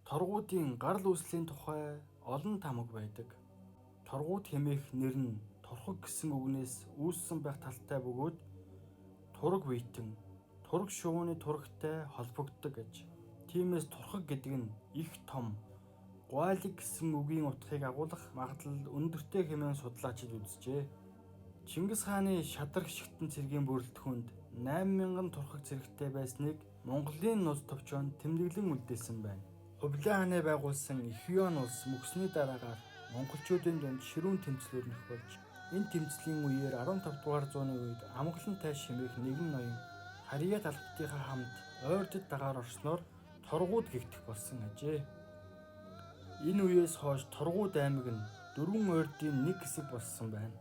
Торгуудын гарал үүслийн тухай олон тамга байдаг. Торгууд хэмээх нэр нь турхаг гэсэн үгнээс үүссэн байх талтай бөгөөд тураг биетэн, тураг шувууны турагтай холбогддог гэж. Тиймээс турхаг гэдэг нь их том, гуайлаг гэсэн үгийн утгыг агуулах магадлал өндөртэй хэмээн судлаачид үзжээ. Чингис хааны шадар гიშгтэн цэргийн бүрэлдэхүүнд 8,000 турхаг цэрэгтэй байсныг Монголын нууц товчоонд тэмдэглэн үлдээсэн байна. Хувлын хааны байгуулсан Их Юан улс мөксөний дараагаар монголчуудын дунд ширүүн тэмцлэр нэх болж энэ тэмцлийн үеэр 15 дугаар зууны үед Амгалан тайш хэмээх нэгэн ноён Харьяа талбтынхаа хамт ойрдод дагаар орсноор Торгууд гэгдэх болсон ажээ. Энэ үеэс хойш Торгууд аймаг нь 4 ойрдын нэг хэсэг болсон байна.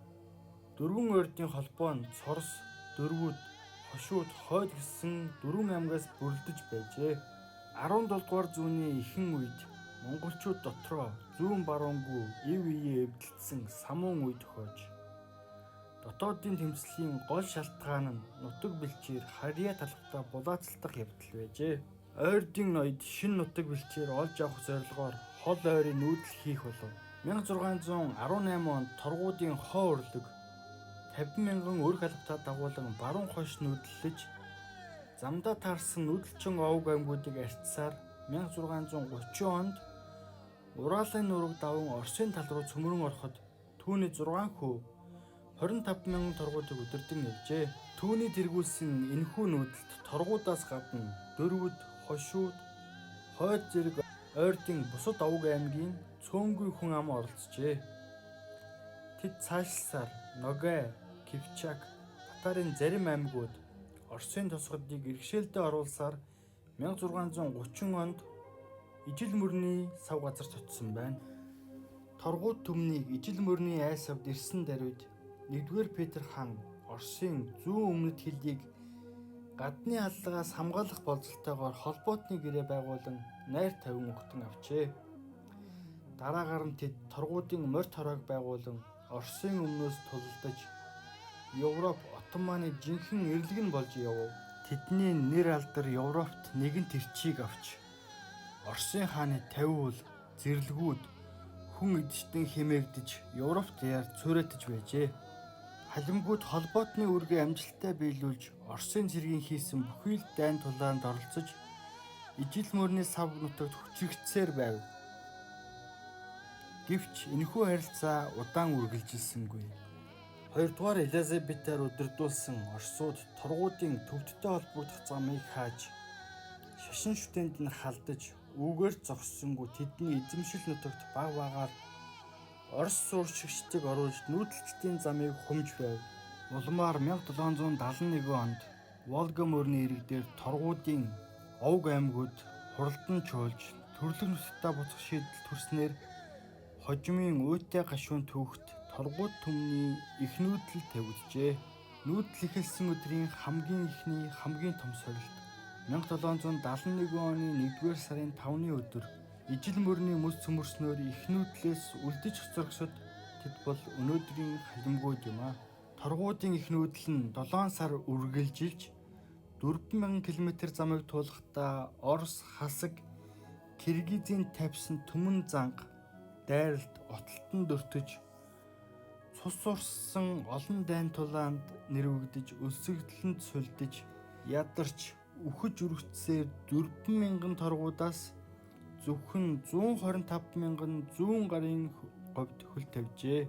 4 ойрдын холбоо нь Цорос, Дөрвүүд, Хошууд, Хойд гэсэн 4 аймагаас бүрдэж байжээ. 17 дугаар зууны ихэнх үед монголчууд дотроо зүүн баруунгүй ив ие эвдэлсэн самуун үе тохиож дотоодын тэмцлийн гол шалтгаан нь нутаг бэлчээр Харьяа талбтаа булаацалдах явдал байжээ. Ойрдын ноёд шинэ нутаг бэлчээр олж авах зорилгоор хол ойрын нүүдэл хийх болов. 1618 онд Торгуудын хоо өрлөг 50,000 өр халбтаа дагуулan баруун хойш нүүдлэж замдаа таарсан нүүдэлчин овг аймагуудыг арчсаар 1630 онд Уралын нураг даван Оросын тал руу цөмрөн ороход түүний 6 хүү 25,000 торгуудыг удирдан явжээ. Түүний тэргүүлсэн энэхүү нүүдэлд Торгуудаас гадна Дөрвүүд, Хошууд, Хойд зэрэг ойрдын бусад овг аймгийн цөөнгүй хүн ам оролцжээ. Тэд цаашлсаар Ногай, Кипчак, Татарын зарим аймагуд Оросын тусгадыг иргэшээлдээ оруулсаар 1630 онд Ижил мөрний сав газар цочсон байна. Торгууд түмнийг Ижил мөрний айс авд ирсэн даруйд 1-р Петр хаан Оросын зүүн өмнөд хилийг гадны аллагаас хамгаалах болцолтойгоор холбоотны гэрээ байгуулан найр тавин өгтөн авчээ. Дараагаар нь тэд Торгуудын морьт хороог байгуулан Оросын өмнөөс тулалдаж Европ Отtomаны жинхэнэ эрлэг нь болж явв. Тэдний нэр алдар Европт нэгэн тэрчийг авч Оросын хааны 50 уул зэрлэгүүд хүн эдчдэн хэмээгдэж Европт яар цуурайтаж байжээ. Халимгууд холбоотны үргээ амжилттай биелүүлж Оросын цэргийн хийсэн бүхий л дайн тулаанд оролцож Ижил мөрний сав нутагт хүчрэгдсээр байв. Гэвч энэхүү харилцаа удаан үргэлжилсэнгүй. 2 дугаар Элизабетаар удирдуулсан Оросууд Торгуудын төвдтэй холбогдох замыг хааж шашин шүтээнд нь халдаж үүгээр зогссонгүй тэдний эзэмшил нутагт баг багаар Орос суурьшигчдыг оруулж нүүдэлчдийн замыг хумж байв. Улмаар 1771 онд Волга мөрний ирэг дээр Торгуудын овг аймагуд хуралдан чуулж төрлөх нутагтаа буцах шийдэл төрснээр хожимын уйтай гашуун түүхт Торгууд түмний их нүүдэл тавигджээ. Нүүдэл эхэлсэн өдрийн хамгийн ихний хамгийн том сорилт 1771 оны 1-р сарын 5-ны өдөр Ижил мөрний мэс цөмөрснөөр их нүүдлээс үлдэж хоцрогсод тэд бол өнөөдрийн халимгууд юм а. Торгуудын их нүүдэл нь 7 сар үргэлжилж 4,000 км замыг туулахдаа Орос хасаг Киргизийн тавьсан түмэн занга дайралт отолтон дөртөж цус урссан олон дайн тулаанд нэрвэгдэж өлсгөлтөнд сулдиж ядарч үхэж үргэцсээр 4,000 торгуудаас зөвхөн 125,000 зүүн гарын говьд хөл тавьжээ.